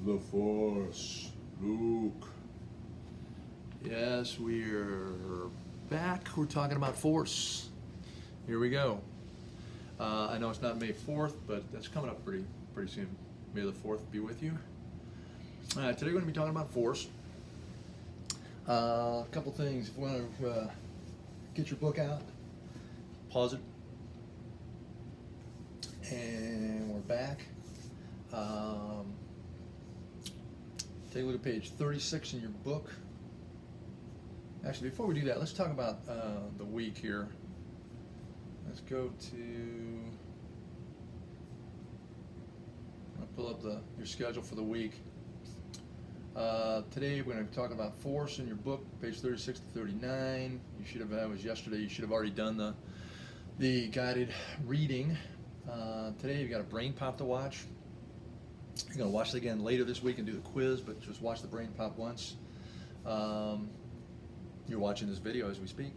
the Force, Luke. Yes, we're back. We're talking about Force. Here we go. I know it's not May 4th, but that's coming up pretty soon. May the 4th be with you. Today we're going to be talking about Force. A couple things. If you want to get your book out, pause it, and we're back. Take a look at page 36 in your book. Actually, before we do that, let's talk about the week here. Let's go to, I'll pull up your schedule for the week. Today we're going to be talking about Force in your book, page 36 to 39. You should have, that was yesterday, you should have already done the guided reading. Today you've got a brain pop to watch. You're going to watch it again later this week and do the quiz, but just watch the brain pop once. You're watching this video as we speak.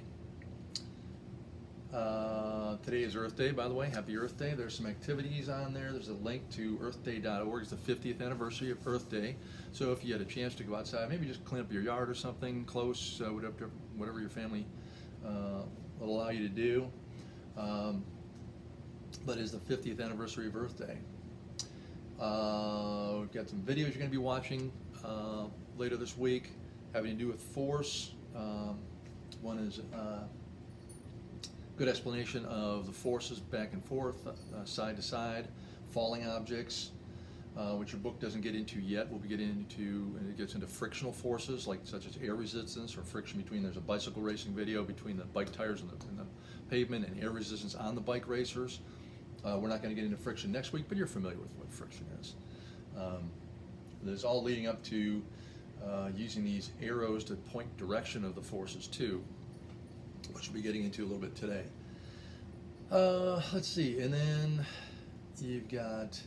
Today is Earth Day, by the way. Happy Earth Day. There's some activities on there. There's a link to earthday.org. It's the 50th anniversary of Earth Day. So if you had a chance to go outside, maybe just clean up your yard or something close, whatever your family will allow you to do. But it's the 50th anniversary of Earth Day. We've got some videos you're going to be watching later this week having to do with Force. One is good explanation of the forces back and forth, side to side, falling objects, which your book doesn't get into yet. We'll be getting into, and it gets into frictional forces, such as air resistance or friction between. There's a bicycle racing video between the bike tires and the pavement, and air resistance on the bike racers. We're not going to get into friction next week, but you're familiar with what friction is. There's all leading up to using these arrows to point direction of the forces too, which we'll be getting into a little bit today. Let's see, and then you've got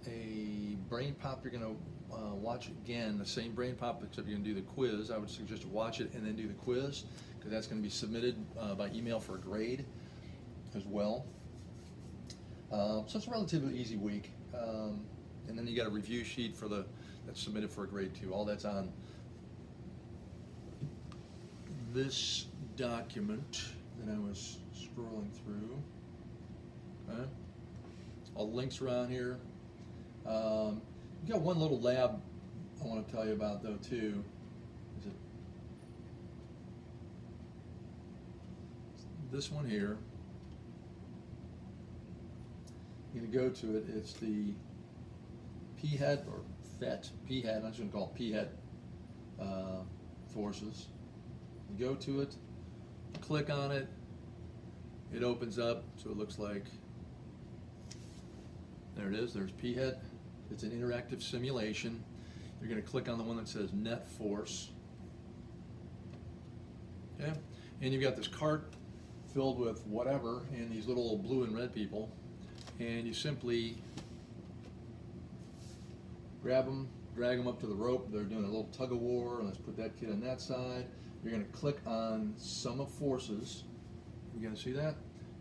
a brain pop you're going to watch again, the same brain pop, except you're going to do the quiz. I would suggest you watch it and then do the quiz, because that's going to be submitted by email for a grade as well. So it's a relatively easy week. And then you got a review sheet that's submitted for a grade too. All that's on this document that I was scrolling through. Okay. All the links around here. We've got one little lab I want to tell you about though too. Is it this one here? You're going to go to it. It's the PHET or PHET. I'm just going to call it PHET forces. You go to it, click on it, it opens up, so it looks like, there it is, there's PHET. It's an interactive simulation. You're going to click on the one that says net force. Okay? And you've got this cart filled with whatever, and these little blue and red people, and you simply grab them, drag them up to the rope. They're doing a little tug of war, and let's put that kid on that side. You're going to click on sum of forces. You going to see that?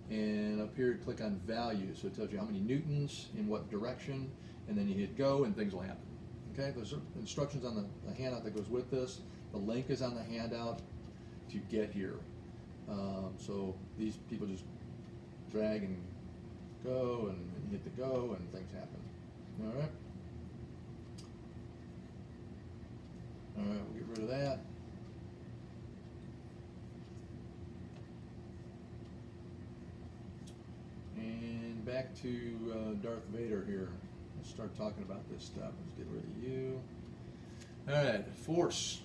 And up here, click on value. So it tells you how many newtons, in what direction, and then you hit go, and things will happen. Okay? There's instructions on the handout that goes with this. The link is on the handout to get here. So these people just drag and go, and you hit the go, and things happen. All right? All right, we'll get rid of that. And back to Darth Vader here. Let's start talking about this stuff. Let's get rid of you. All right, Force.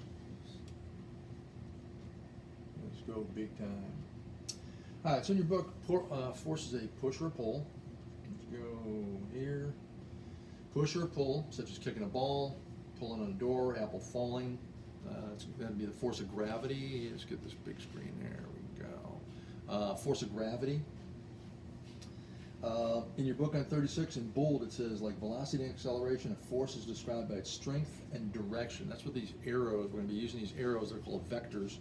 Let's go big time. All right, so in your book, Force is a push or a pull. Let's go here. Push or pull, such as kicking a ball, pulling on a door, apple falling. It's going to be the force of gravity. Let's get this big screen. There we go. Force of gravity. In your book on 36, in bold, it says, like velocity and acceleration, a force is described by its strength and direction. That's what these arrows, we're going to be using these arrows, they're called vectors,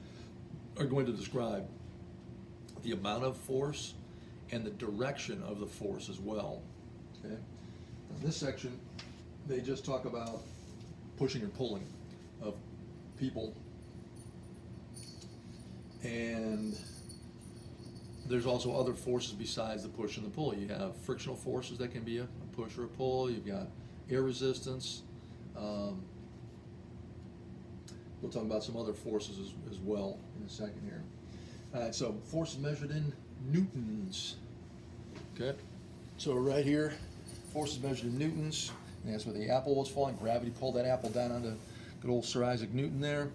are going to describe the amount of force and the direction of the force as well. Okay. In this section, they just talk about pushing and pulling of people. And there's also other forces besides the push and the pull. You have frictional forces that can be a push or a pull. You've got air resistance. We'll talk about some other forces as well in a second here. All right, so forces measured in newtons. Okay, so right here, forces measured in newtons. And that's where the apple was falling. Gravity pulled that apple down onto good old Sir Isaac Newton there,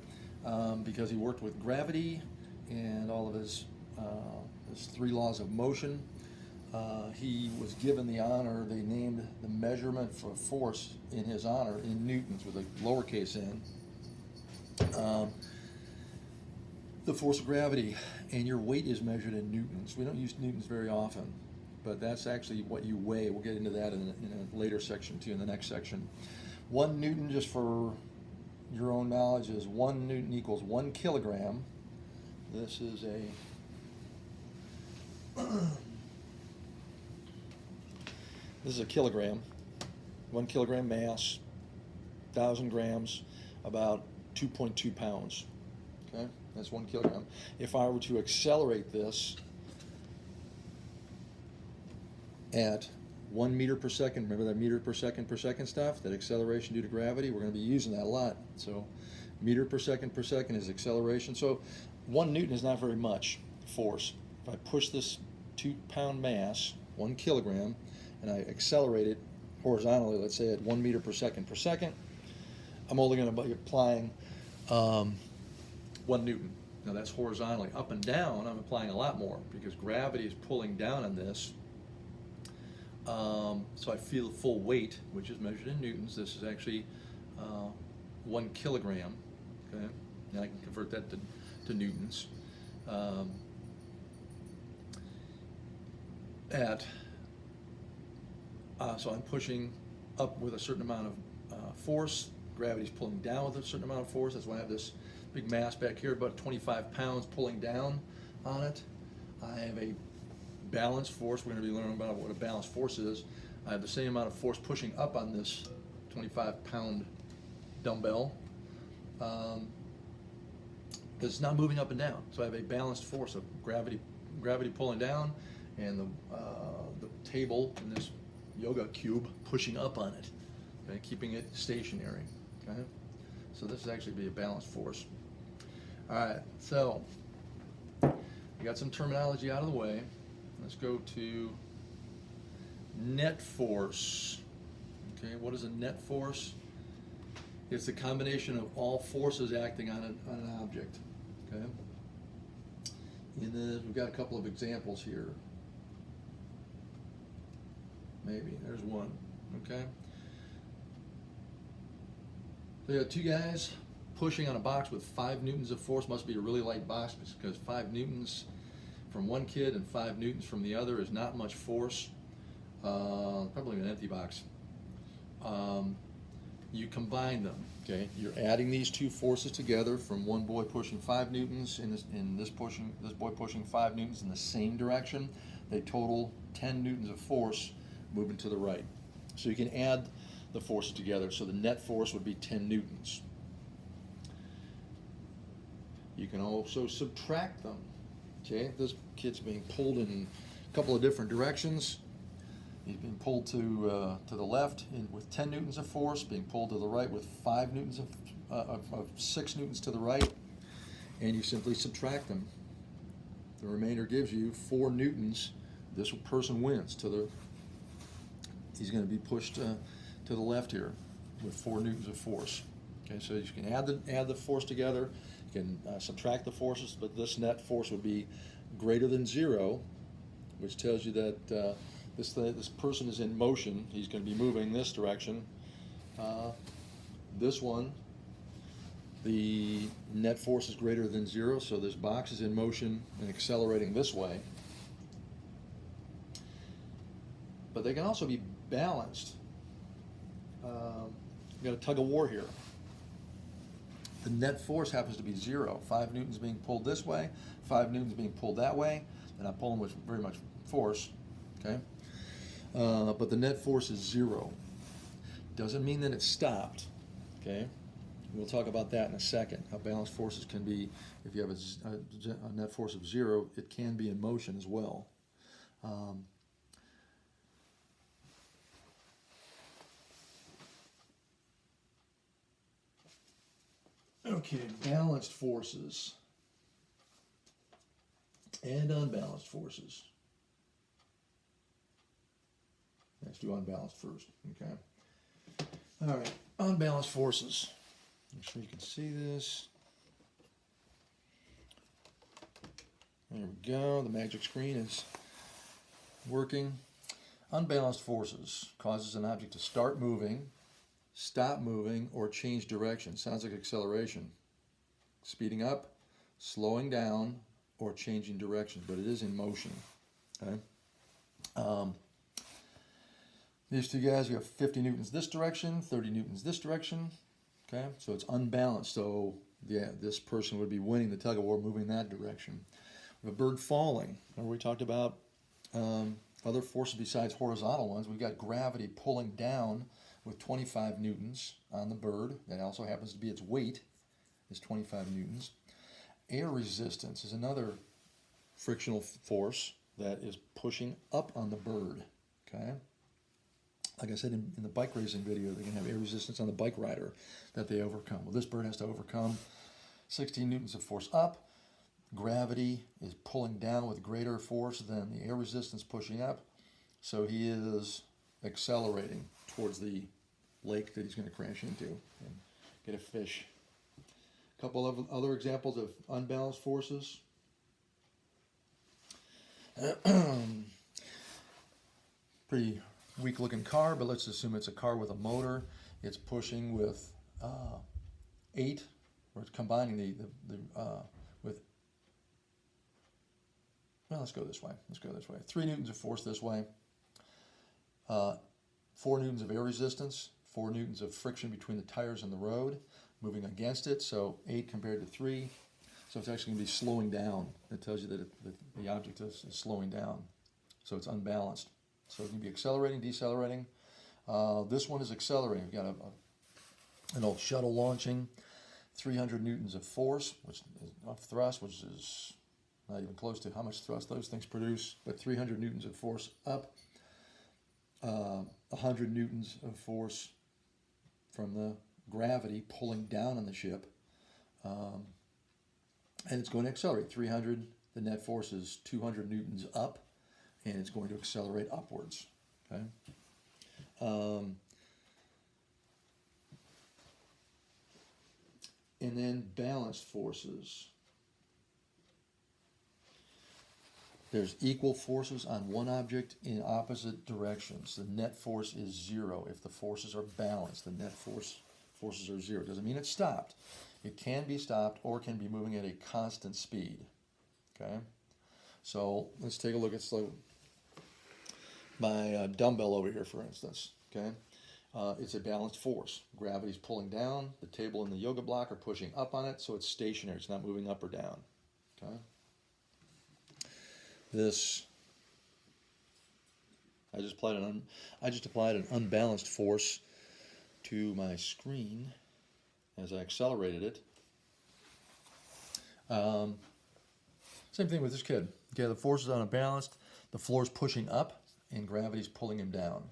because he worked with gravity and all of his 3 laws of motion. He was given the honor, they named the measurement for force in his honor in newtons with a lowercase n. The force of gravity, and your weight is measured in newtons. We don't use newtons very often, but that's actually what you weigh. We'll get into that in a later section too, in the next section. 1 newton, just for your own knowledge, is 1 newton equals 1 kilogram. This is a kilogram. 1 kilogram mass, 1,000 grams, about 2.2 pounds. Okay, that's 1 kilogram. If I were to accelerate this at 1 meter per second, remember that meter per second stuff, that acceleration due to gravity, we're going to be using that a lot. So meter per second is acceleration. So 1 newton is not very much force. If I push this 2-pound mass, 1 kilogram, and I accelerate it horizontally, let's say at 1 meter per second, I'm only going to be applying 1 newton. Now that's horizontally. Up and down, I'm applying a lot more because gravity is pulling down on this. So I feel the full weight, which is measured in newtons. This is actually 1 kilogram. Okay, now I can convert that to newtons. So I'm pushing up with a certain amount of force. Gravity's pulling down with a certain amount of force. That's why I have this big mass back here, about 25 pounds pulling down on it. I have a balanced force. We're going to be learning about what a balanced force is. I have the same amount of force pushing up on this 25-pound dumbbell. It's not moving up and down. So I have a balanced force of gravity pulling down, and the table in this yoga cube pushing up on it, okay, keeping it stationary. Okay, so this is actually be a balanced force. All right, so we got some terminology out of the way. Let's go to net force. Okay, what is a net force? It's the combination of all forces acting on an object. Okay, we've got a couple of examples here. Maybe there's one. Okay, so you got 2 guys pushing on a box with 5 newtons of force. Must be a really light box because 5 newtons from one kid and 5 newtons from the other is not much force. Probably an empty box. You combine them. Okay, you're adding these 2 forces together from one boy pushing 5 newtons and this boy pushing 5 newtons in the same direction. They total 10 newtons of force moving to the right. So you can add the forces together. So the net force would be 10 newtons. You can also subtract them. Okay, this kid's being pulled in a couple of different directions. He's being pulled to the left with 10 newtons of force, being pulled to the right with 5 newtons of 6 newtons to the right, and you simply subtract them. The remainder gives you 4 newtons. This person wins. He's going to be pushed to the left here with 4 newtons of force. Okay, so you can add the force together. You can subtract the forces, but this net force would be greater than 0, which tells you that this person is in motion. He's going to be moving this direction. This one, the net force is greater than 0, so this box is in motion and accelerating this way. But they can also be balanced. We've got a tug of war here. The net force happens to be 0. 5 newtons being pulled this way, 5 newtons being pulled that way. They're not pulling with very much force. Okay, but the net force is 0. Doesn't mean that it stopped. Okay, we'll talk about that in a second. How balanced forces can be, if you have a net force of 0, it can be in motion as well. Okay, balanced forces and unbalanced forces. Let's do unbalanced first, okay? All right, unbalanced forces. Make sure you can see this. There we go, the magic screen is working. Unbalanced forces causes an object to start moving, stop moving, or change direction. Sounds like acceleration. Speeding up, slowing down, or changing direction, but it is in motion. Okay. These two guys, you have 50 newtons this direction, 30 newtons this direction. Okay, so it's unbalanced. So yeah, this person would be winning the tug of war, moving that direction. We have a bird falling. Remember we talked about other forces besides horizontal ones. We've got gravity pulling down with 25 newtons on the bird. That also happens to be its weight, is 25 newtons. Air resistance is another frictional force that is pushing up on the bird. Okay. Like I said in the bike racing video, they can have air resistance on the bike rider that they overcome. Well, this bird has to overcome 16 newtons of force up. Gravity is pulling down with greater force than the air resistance pushing up. So he is accelerating towards the lake that he's going to crash into and get a fish. A couple of other examples of unbalanced forces. Pretty weak looking car, but let's assume it's a car with a motor. It's pushing with 8, or it's combining with, well, let's go this way. 3 newtons of force this way, 4 newtons of air resistance, 4 newtons of friction between the tires and the road, moving against it, so 8 compared to 3. So it's actually going to be slowing down. It tells you that the object is slowing down, so it's unbalanced. So it can be accelerating, decelerating. This one is accelerating. We've got an old shuttle launching, 300 newtons of force, which is of thrust, which is not even close to how much thrust those things produce, but 300 newtons of force up, 100 newtons of force from the gravity pulling down on the ship, and it's going to accelerate. 300, the net force is 200 newtons up, and it's going to accelerate upwards. Okay. And then balanced forces. There's equal forces on one object in opposite directions. The net force is 0. If the forces are balanced, the net forces are 0. Doesn't mean it's stopped. It can be stopped or can be moving at a constant speed. Okay. So let's take a look at my dumbbell over here, for instance. Okay, it's a balanced force. Gravity's pulling down. The table and the yoga block are pushing up on it, so it's stationary. It's not moving up or down. Okay. I just applied an unbalanced force to my screen as I accelerated it. Same thing with this kid. Okay, the force is unbalanced. The floor is pushing up, and gravity's pulling him down.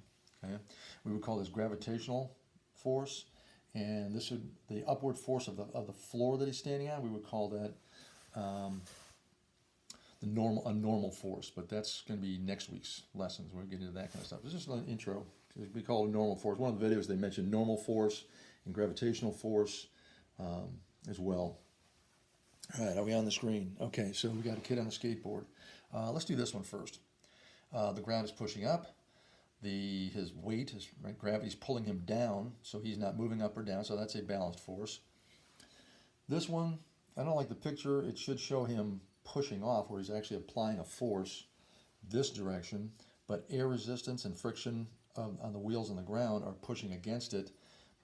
Okay, we would call this gravitational force, and this would the upward force of the floor that he's standing on. We would call that a normal force, but that's going to be next week's lessons. We'll get into that kind of stuff. It's just an intro. We call it normal force. One of the videos they mentioned normal force and gravitational force as well. All right, are we on the screen? Okay, so we got a kid on a skateboard. Let's do this one first. The ground is pushing up. His weight, gravity's pulling him down, so he's not moving up or down, so that's a balanced force. This one, I don't like the picture. It should show him pushing off, where he's actually applying a force this direction, but air resistance and friction on the wheels on the ground are pushing against it,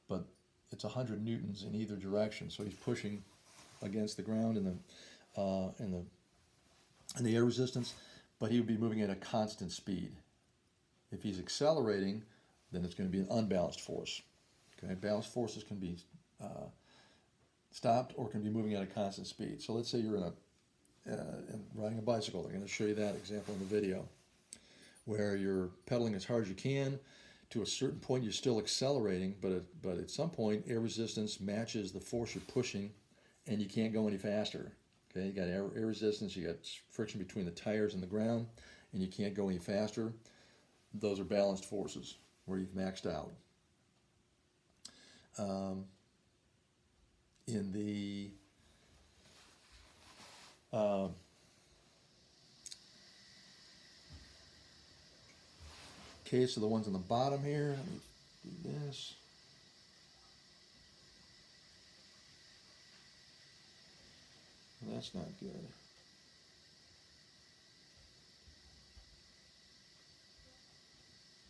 but it's 100 newtons in either direction, so he's pushing against the ground and the air resistance, but he would be moving at a constant speed. If he's accelerating, then it's going to be an unbalanced force. Okay, balanced forces can be stopped or can be moving at a constant speed. So let's say you're in riding a bicycle. They're going to show you that example in the video, where you're pedaling as hard as you can. To a certain point, you're still accelerating, but at some point, air resistance matches the force you're pushing, and you can't go any faster. Okay, you got air resistance, you got friction between the tires and the ground, and you can't go any faster. Those are balanced forces, where you've maxed out. In the case of the ones on the bottom here, let me do this. That's not good.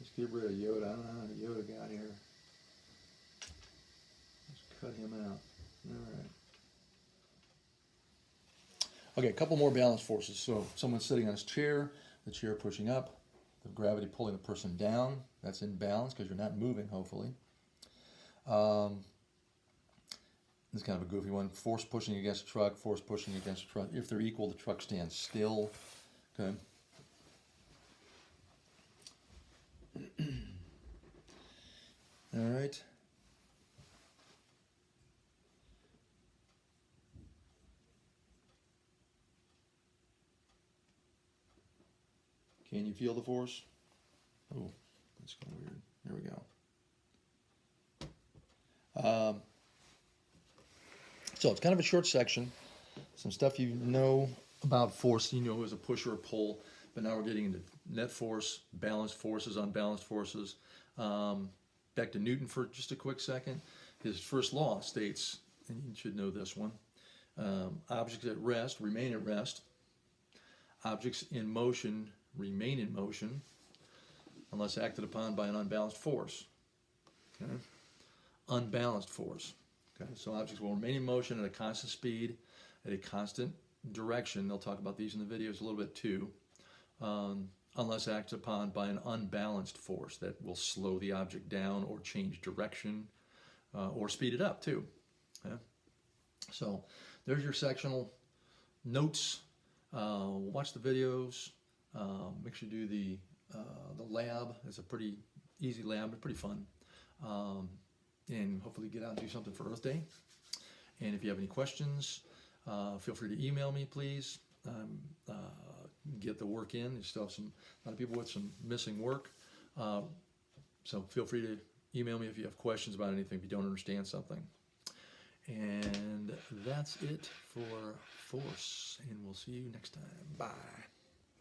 Let's get rid of Yoda. I don't know how Yoda got here. Let's cut him out. All right. Okay, a couple more balance forces. So someone's sitting on his chair, the chair pushing up, the gravity pulling the person down. That's in balance because you're not moving, hopefully. This is kind of a goofy one. Force pushing against a truck, force pushing against a truck. If they're equal, the truck stands still. Okay. All right. Can you feel the force? Oh, that's kind of weird. There we go. So it's kind of a short section. Some stuff you know about force, you know as a push or a pull, but now we're getting into net force, balanced forces, unbalanced forces. Back to Newton for just a quick second. His first law states, and you should know this one, objects at rest remain at rest. Objects in motion remain in motion unless acted upon by an unbalanced force. Okay? Unbalanced force. Okay? So objects will remain in motion at a constant speed, at a constant direction. They'll talk about these in the videos a little bit too. Unless acted upon by an unbalanced force that will slow the object down or change direction or speed it up too. Okay? So there's your sectional notes. Watch the videos. Make sure you do the lab. It's a pretty easy lab, but pretty fun. And hopefully get out and do something for Earth Day. And if you have any questions, feel free to email me, please. Get the work in. You still have a lot of people with some missing work. So feel free to email me if you have questions about anything, if you don't understand something. And that's it for force. And we'll see you next time. Bye.